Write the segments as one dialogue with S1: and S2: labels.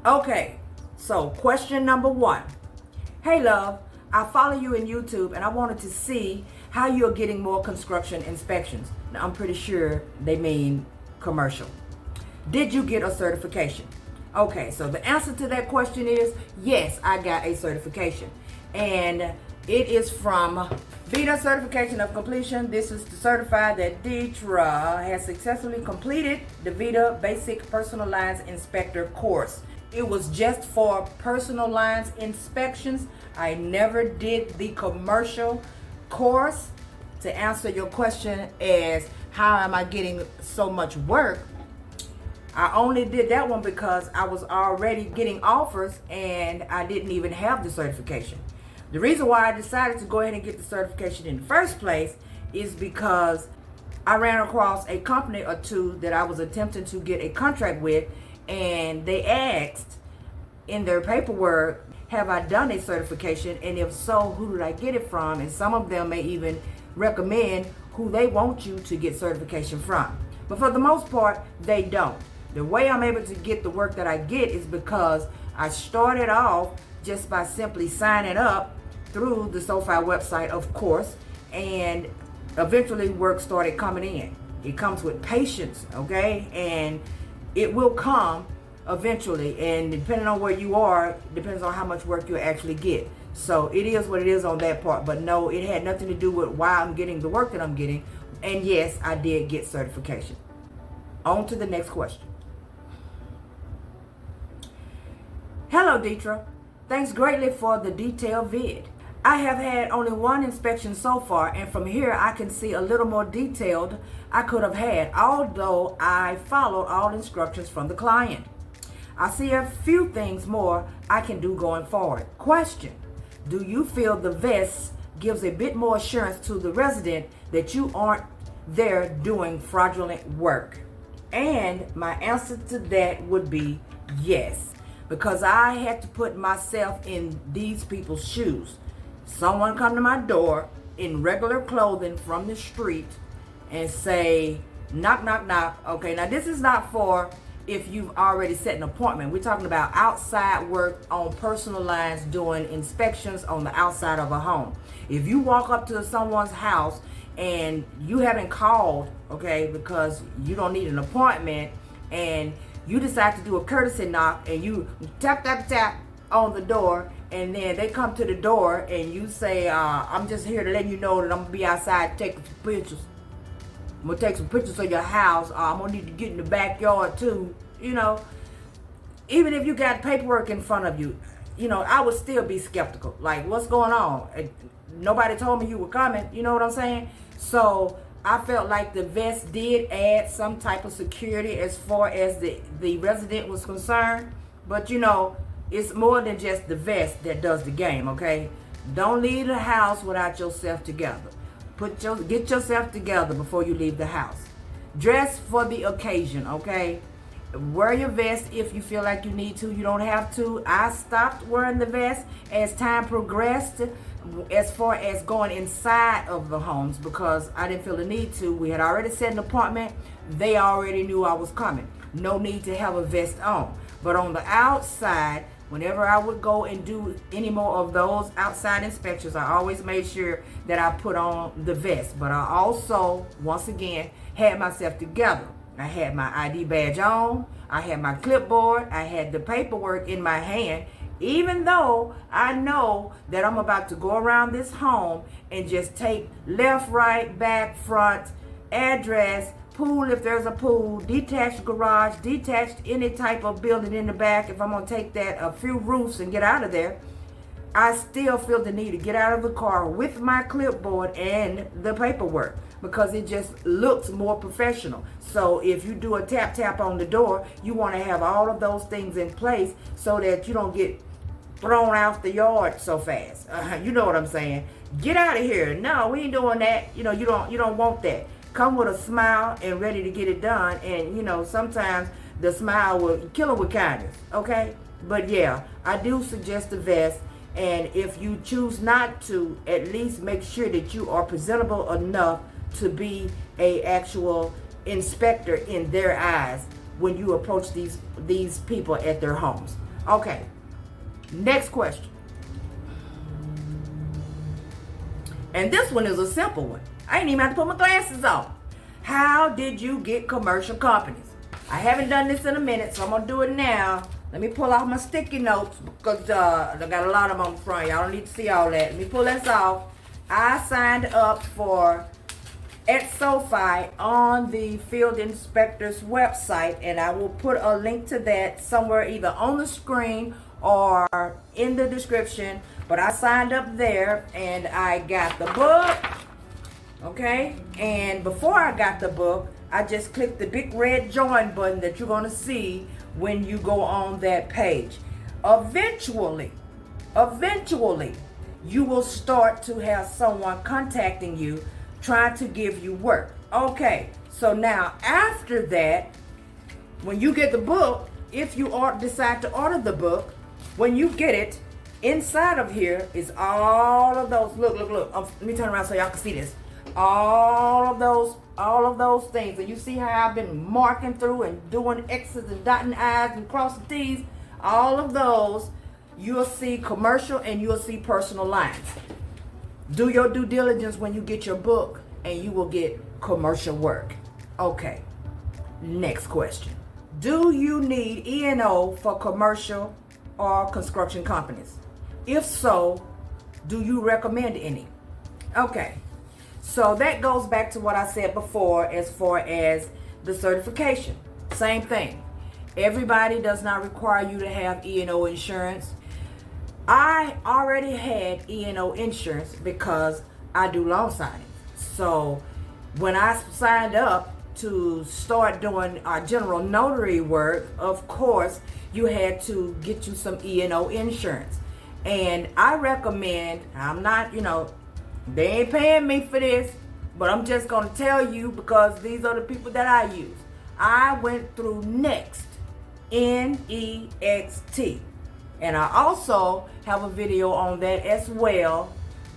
S1: Okay, so question number one. Hey love, I follow you in YouTube and I wanted to see how you're getting more construction inspections. Now, I'm pretty sure they mean commercial. Did you get a certification? Okay, so the answer to that question is yes, I got a certification. And it is from VITA Certification of Completion. This is to certify that Deetra has successfully completed the VITA Basic Personal Lines Inspector course. It was just for personal lines inspections. I never did the commercial course. To answer your question as how am I getting so much work, I only did that one because I was already getting offers and I didn't even have the certification. The reason why I decided to go ahead and get the certification in the first place is because I ran across a company or two that I was attempting to get a contract with, and they asked in their paperwork, have I done a certification, and if so, who did I get it from? And some of them may even recommend who they want you to get certification from. But for the most part, they don't. The way I'm able to get the work that I get is because I started off just by simply signing up through the SoFi website, of course, and eventually work started coming in. It comes with patience, okay? And it will come eventually, and depending on where you are, depends on how much work you actually get. So it is what it is on that part, but no, it had nothing to do with why I'm getting the work that I'm getting. And yes, I did get certification. On to the next question. Hello Deetra, thanks greatly for the detailed vid. I have had only one inspection so far, and from here I can see a little more detailed I could have had, although I followed all instructions from the client. I see a few things more I can do going forward. Question: do you feel the vest gives a bit more assurance to the resident that you aren't there doing fraudulent work? And my answer to that would be yes, because I had to put myself in these people's shoes. Someone come to my door in regular clothing from the street and say, knock, knock, knock. Okay, now this is not for if you've already set an appointment. We're talking about outside work on personal lines, doing inspections on the outside of a home. If you walk up to someone's house and you haven't called, okay, because you don't need an appointment, and you decide to do a courtesy knock and you tap, tap, tap on the door, and then they come to the door and you say, I'm just here to let you know that I'm gonna be outside taking some pictures. I'm gonna take some pictures of your house. I'm gonna need to get in the backyard too. You know, even if you got paperwork in front of you, you know, I would still be skeptical. Like, what's going on? Nobody told me you were coming. You know what I'm saying? So I felt like the vest did add some type of security as far as the resident was concerned. But you know, it's more than just the vest that does the game, okay? Don't leave the house without yourself together. Get yourself together before you leave the house. Dress for the occasion, okay? Wear your vest if you feel like you need to. You don't have to. I stopped wearing the vest as time progressed, as far as going inside of the homes, because I didn't feel the need to. We had already set an appointment. They already knew I was coming. No need to have a vest on. But on the outside, whenever I would go and do any more of those outside inspections, I always made sure that I put on the vest. But I also, once again, had myself together. I had my ID badge on, I had my clipboard, I had the paperwork in my hand, even though I know that I'm about to go around this home and just take left, right, back, front, address, pool if there's a pool, detached garage, detached any type of building in the back. If I'm going to take that, a few roofs and get out of there, I still feel the need to get out of the car with my clipboard and the paperwork, because it just looks more professional. So if you do a tap tap on the door, you want to have all of those things in place so that you don't get thrown out the yard so fast. You know what I'm saying? Get out of here. No, we ain't doing that. You know, you don't want that. Come with a smile and ready to get it done. And you know, sometimes the smile will kill it with kindness. Okay? But yeah, I do suggest the vest. And if you choose not to, at least make sure that you are presentable enough to be a actual inspector in their eyes when you approach these people at their homes. Okay, next question. And this one is a simple one. I ain't even have to put my glasses on. How did you get commercial companies? I haven't done this in a minute, so I'm going to do it now. Let me pull off my sticky notes because I got a lot of them on the front. Y'all don't need to see all that. Let me pull this off. I signed up for at SoFi on the field inspector's website, and I will put a link to that somewhere either on the screen or in the description. But I signed up there and I got the book, okay? And before I got the book, I just clicked the big red join button that you're gonna see when you go on that page. Eventually, you will start to have someone contacting you trying to give you work. Okay, so now after that, when you get the book, if you decide to order the book, when you get it, inside of here is all of those, look. Let me turn around so y'all can see this. All of those things. And you see how I've been marking through and doing X's and dotting I's and crossing T's. All of those, you'll see commercial and you'll see personal lines. Do your due diligence when you get your book and you will get commercial work. Okay, next question. Do you need E&O for commercial or construction companies? If so, do you recommend any? Okay, so that goes back to what I said before as far as the certification. Same thing. Everybody does not require you to have E&O insurance. I already had E&O insurance because I do loan signings. So when I signed up to start doing our general notary work, of course, you had to get you some E&O insurance. And I recommend, I'm not, they ain't paying me for this, but I'm just going to tell you because these are the people that I use. I went through Next, N-E-X-T. And I also have a video on that as well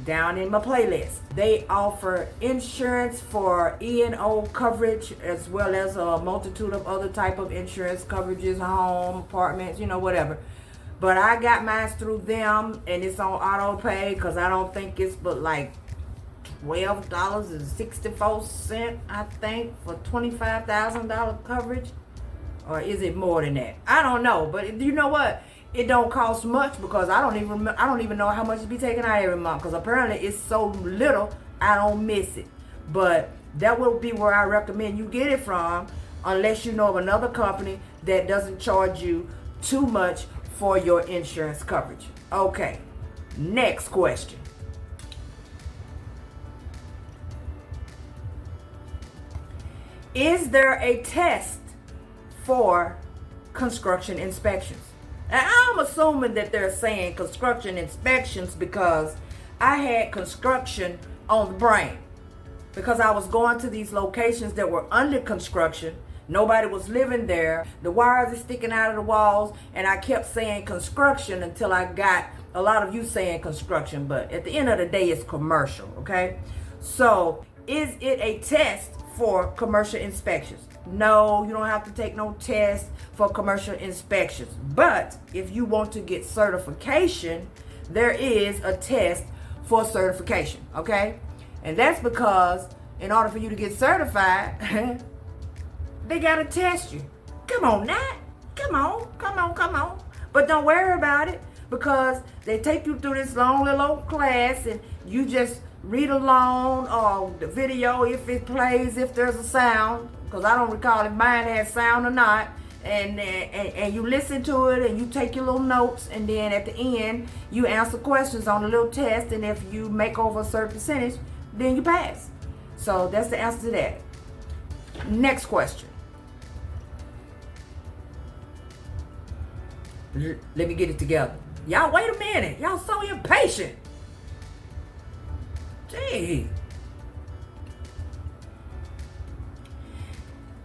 S1: down in my playlist. They offer insurance for E&O coverage as well as a multitude of other type of insurance coverages, home, apartments, whatever. But I got mine through them and it's on auto pay because I don't think it's but like $12.64, I think, for $25,000 coverage. Or is it more than that? I don't know. But you know what? It don't cost much because I don't even know how much it be taken out every month because apparently it's so little I don't miss it. But that will be where I recommend you get it from, unless you know of another company that doesn't charge you too much for your insurance coverage. Okay, next question. Is there a test for construction inspections? And I'm assuming that they're saying construction inspections because I had construction on the brain. Because I was going to these locations that were under construction. Nobody was living there. The wires are sticking out of the walls. And I kept saying construction until I got a lot of you saying construction. But at the end of the day, it's commercial, okay? So, is it a test for commercial inspections? No, you don't have to take no test for commercial inspections. But if you want to get certification, there is a test for certification, okay? And that's because in order for you to get certified, they gotta test you. Come on now. Come on. But don't worry about it because they take you through this long little old class and you just read along or the video if it plays, if there's a sound, because I don't recall if mine has sound or not. And you listen to it and you take your little notes, and then at the end you answer questions on the little test, and if you make over a certain percentage, then you pass. So that's the answer to that. Next question. Let me get it together. Y'all wait a minute. Y'all so impatient. Gee.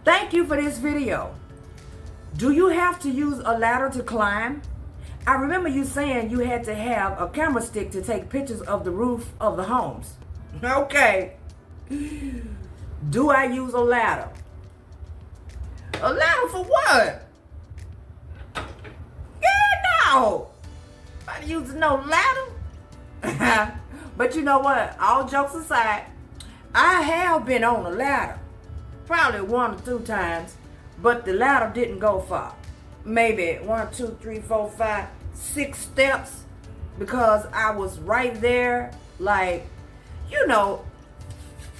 S1: Thank you for this video. Do you have to use a ladder to climb? I remember you saying you had to have a camera stick to take pictures of the roof of the homes. Okay. Do I use a ladder? A ladder for what? Yeah, no. I ain't using no ladder. But you know what? All jokes aside, I have been on a ladder. Probably 1 or 2 times. But the ladder didn't go far. Maybe 1, 2, 3, 4, 5, 6 steps. Because I was right there. Like, you know,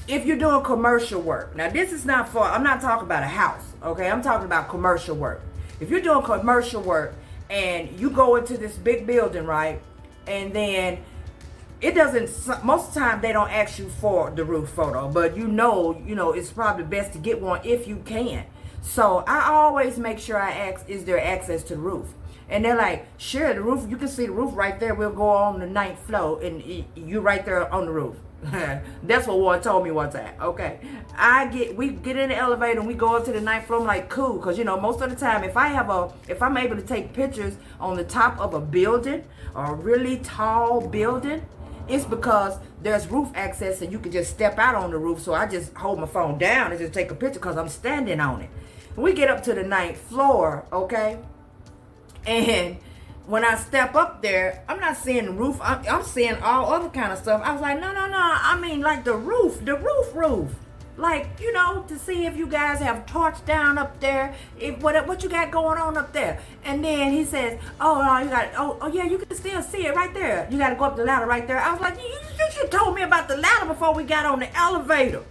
S1: if you're doing commercial work. Now, this is not for, I'm not talking about a house. Okay, I'm talking about commercial work. If you're doing commercial work and you go into this big building, right? And then it doesn't, most of the time they don't ask you for the roof photo, but you know, it's probably best to get one if you can. So I always make sure I ask, is there access to the roof? And they're like, sure, the roof, you can see the roof right there. We'll go on the 9th floor and you right there on the roof. That's what one told me one time. Okay, we get in the elevator and we go up to the 9th floor. I'm like, cool, because most of the time if I'm able to take pictures on the top of a building or a really tall building, it's because there's roof access and you can just step out on the roof. So I just hold my phone down and just take a picture because I'm standing on it. We get up to the 9th floor, okay, and when I step up there, I'm not seeing the roof. I'm seeing all other kind of stuff. I was like, no. I mean, like the roof. Like, to see if you guys have torch down up there. What you got going on up there. And then he says, oh, no, you got, oh, yeah, you can still see it right there. You got to go up the ladder right there. I was like, you should have told me about the ladder before we got on the elevator.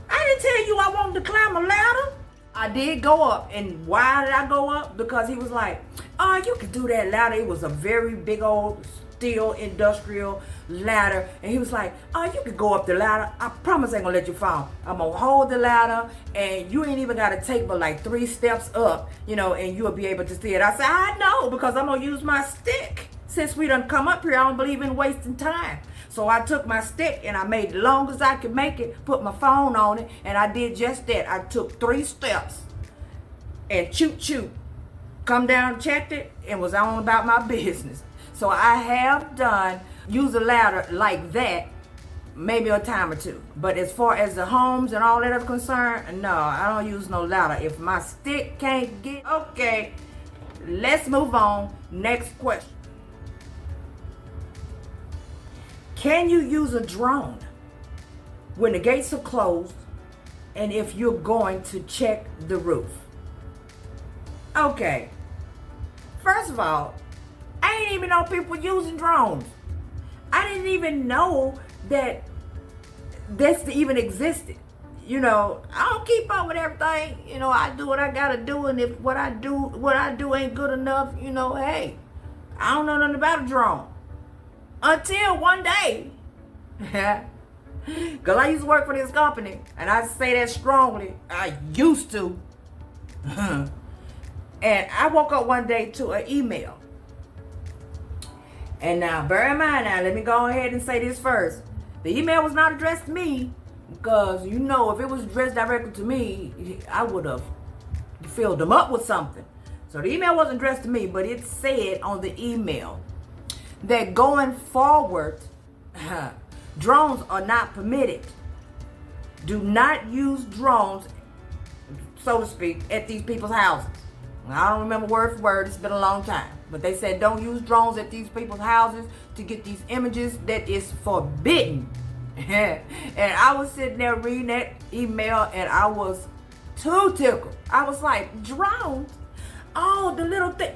S1: I didn't tell you I wanted to climb a ladder. I did go up. And why did I go up? Because he was like, oh, you can do that ladder. It was a very big old steel industrial ladder. And he was like, oh, you can go up the ladder. I promise I ain't gonna let you fall. I'm gonna hold the ladder and you ain't even gotta take but like 3 steps up, and you'll be able to see it. I said, I know, because I'm gonna use my stick. Since we done come up here, I don't believe in wasting time. So I took my stick and I made it long as I could make it, put my phone on it, and I did just that. I took 3 steps and choot, come down, checked it, and was on about my business. So I have used a ladder like that maybe a time or 2. But as far as the homes and all that are concerned, no, I don't use no ladder. If my stick can't get, okay, let's move on. Next question. Can you use a drone when the gates are closed and if you're going to check the roof? Okay, first of all, I didn't even know people were using drones. I didn't even know that this even existed. I don't keep up with everything. I do what I gotta do, and if what I do ain't good enough, hey, I don't know nothing about a drone. Until one day, because I used to work for this company, and I say that strongly, I used to. And I woke up one day to an email. And now, bear in mind now, let me go ahead and say this first. The email was not addressed to me, because, if it was addressed directly to me, I would have filled them up with something. So the email wasn't addressed to me, but it said on the email that going forward, drones are not permitted. Do not use drones, so to speak, at these people's houses. I don't remember word for word, it's been a long time. But they said don't use drones at these people's houses to get these images. That is forbidden. And I was sitting there reading that email and I was too tickled. I was like, drones? Oh, the little thing.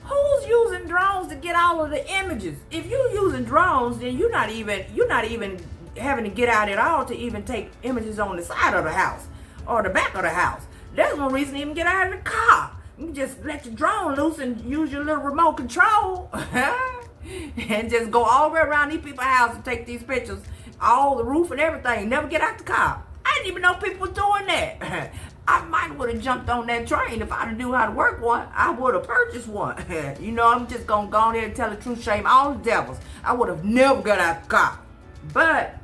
S1: Who's using drones to get all of the images? If you're using drones, then you're not even having to get out at all to even take images on the side of the house or the back of the house. There's no reason to even get out of the car. You can just let your drone loose and use your little remote control and just go all the way around these people's houses and take these pictures, all the roof and everything. Never get out the car. I didn't even know people were doing that. I might would have jumped on that train if I knew how to work one. I would have purchased one. I'm just going to go on there and tell the truth, shame all the devils. I would have never got out the car. But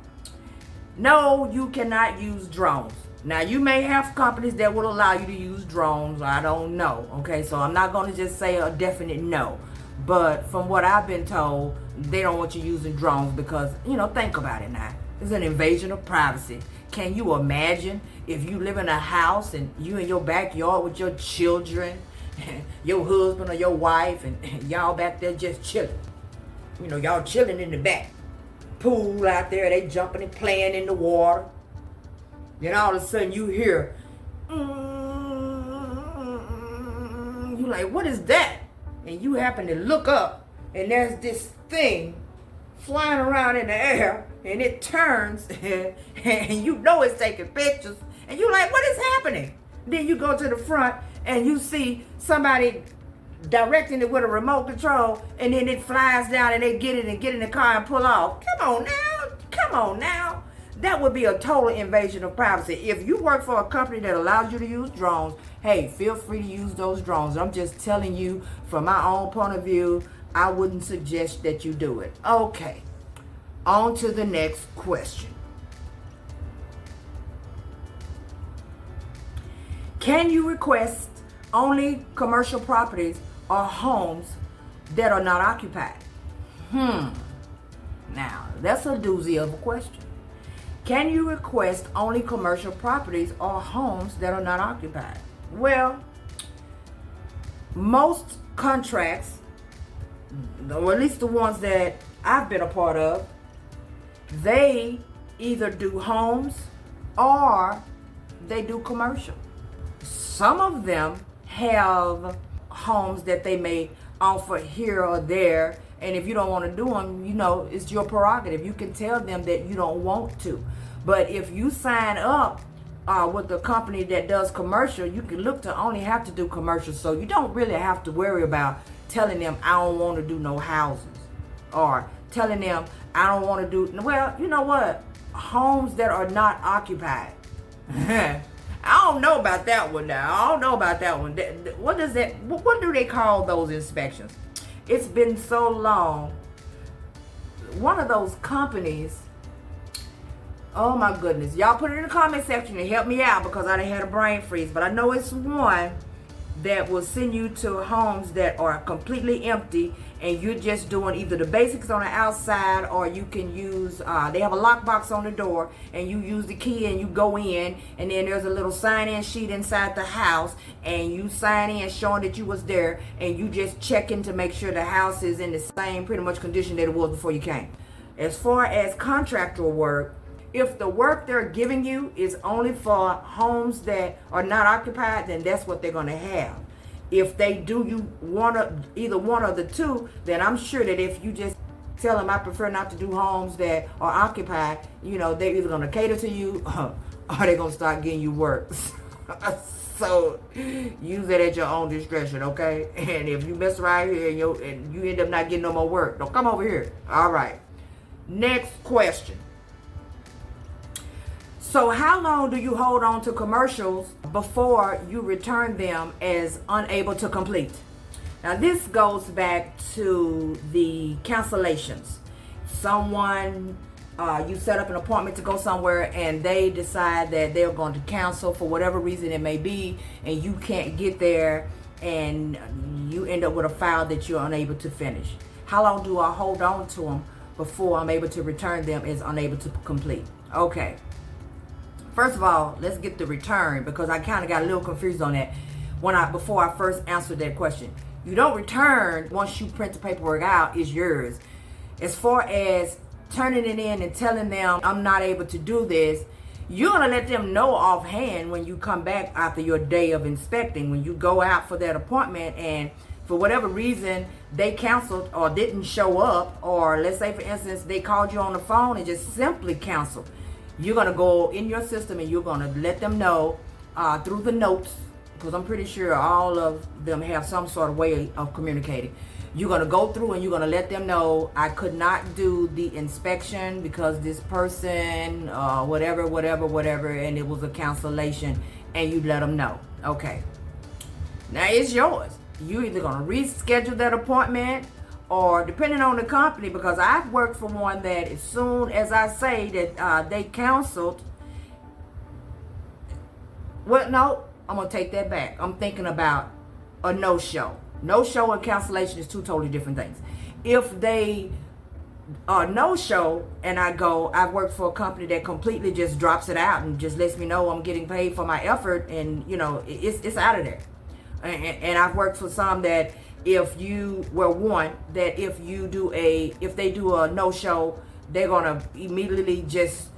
S1: no, you cannot use drones. Now, you may have companies that will allow you to use drones. I don't know. Okay, so I'm not going to just say a definite no. But from what I've been told, they don't want you using drones because, think about it now. It's an invasion of privacy. Can you imagine if you live in a house and you in your backyard with your children your husband or your wife, and y'all back there just chilling. You know, y'all chilling in the back. Pool out there, they jumping and playing in the water. Then all of a sudden you hear, you like, what is that? And you happen to look up, and there's this thing flying around in the air, and it turns, and you know it's taking pictures, and you like, what is happening? Then you go to the front, and you see somebody directing it with a remote control, and then it flies down, and they get it and get in the car and pull off. Come on now. That would be a total invasion of privacy. If you work for a company that allows you to use drones, hey, feel free to use those drones. I'm just telling you from my own point of view, I wouldn't suggest that you do it. Okay, on to the next question. Can you request only commercial properties or homes that are not occupied? Now, that's a doozy of a question. Can you request only commercial properties or homes that are not occupied? Well, most contracts, or at least the ones that I've been a part of, they either do homes or they do commercial. Some of them have homes that they may offer here or there, and if you don't want to do them, you know, it's your prerogative. You can tell them that you don't want to. But if you sign up with a company that does commercial, you can look to only have to do commercial. So you don't really have to worry about telling them, I don't want to do no houses. Or telling them, I don't want to do, well, you know what? Homes that are not occupied. I don't know about that one now. I don't know about that one. What does that, what do they call those inspections? It's been so long. One of those companies, oh my goodness. Y'all put it in the comment section and help me out because I done had a brain freeze. But I know it's one that will send you to homes that are completely empty and you're just doing either the basics on the outside, or you can use, they have a lockbox on the door and you use the key and you go in, and then there's a little sign-in sheet inside the house and you sign in showing that you was there, and you just check in to make sure the house is in the same pretty much condition that it was before you came. As far as contractual work, if the work they're giving you is only for homes that are not occupied, then that's what they're going to have. If they do you either one of the two, then I'm sure that if you just tell them I prefer not to do homes that are occupied, you know, they're either going to cater to you or they're going to start getting you work. So use that at your own discretion, okay? And if you mess around here and you end up not getting no more work, don't come over here. All right. Next question. So how long do you hold on to commercials before you return them as unable to complete? Now this goes back to the cancellations. Someone, you set up an appointment to go somewhere and they decide that they're going to cancel for whatever reason it may be, and you can't get there and you end up with a file that you're unable to finish. How long do I hold on to them before I'm able to return them as unable to complete? Okay. First of all, let's get the return, because I kind of got a little confused on that before I first answered that question. You don't return once you print the paperwork out, it's yours. As far as turning it in and telling them I'm not able to do this, you're going to let them know offhand when you come back after your day of inspecting. When you go out for that appointment and for whatever reason they canceled or didn't show up, or let's say for instance they called you on the phone and just simply canceled, you're going to go in your system and you're going to let them know through the notes, because I'm pretty sure all of them have some sort of way of communicating. You're going to go through and you're going to let them know, I could not do the inspection because this person, whatever, and it was a cancellation, and you let them know. Okay. Now it's yours. You're either going to reschedule that appointment, or depending on the company, because I've worked for one that as soon as I say that they canceled, well, no, I'm going to take that back. I'm thinking about a no-show. No-show and cancellation is two totally different things. If they no-show and I've worked for a company that completely just drops it out and just lets me know I'm getting paid for my effort, and, you know, it's out of there. And I've worked for some that if you were one that if they do a no-show, they're gonna immediately just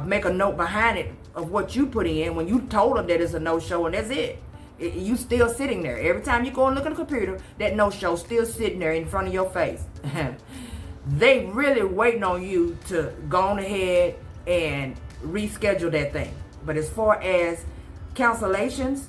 S1: make a note behind it of what you put in when you told them that it's a no-show, and that's it. You still sitting there. Every time you go and look at the computer, that no-show still sitting there in front of your face. They really waiting on you to go on ahead and reschedule that thing. But as far as cancellations,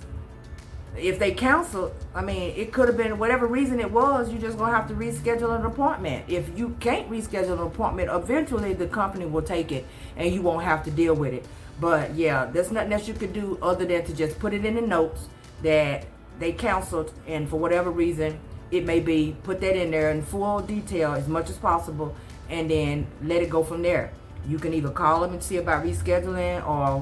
S1: if they cancel, I mean, it could have been whatever reason it was, you just gonna have to reschedule an appointment. If you can't reschedule an appointment, eventually the company will take it and you won't have to deal with it. But yeah, there's nothing else you could do other than to just put it in the notes that they canceled, and for whatever reason it may be, put that in there in full detail as much as possible, and then let it go from there. You can either call them and see about rescheduling or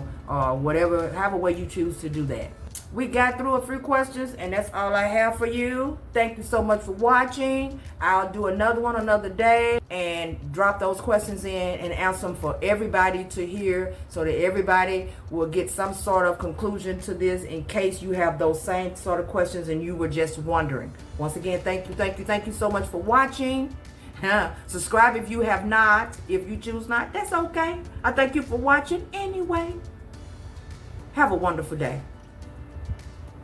S1: whatever, however way you choose to do that. We got through a few questions, and that's all I have for you. Thank you so much for watching. I'll do another one another day and drop those questions in and answer them for everybody to hear, so that everybody will get some sort of conclusion to this in case you have those same sort of questions and you were just wondering. Once again, thank you so much for watching. Subscribe if you have not. If you choose not, that's okay. I thank you for watching anyway. Have a wonderful day.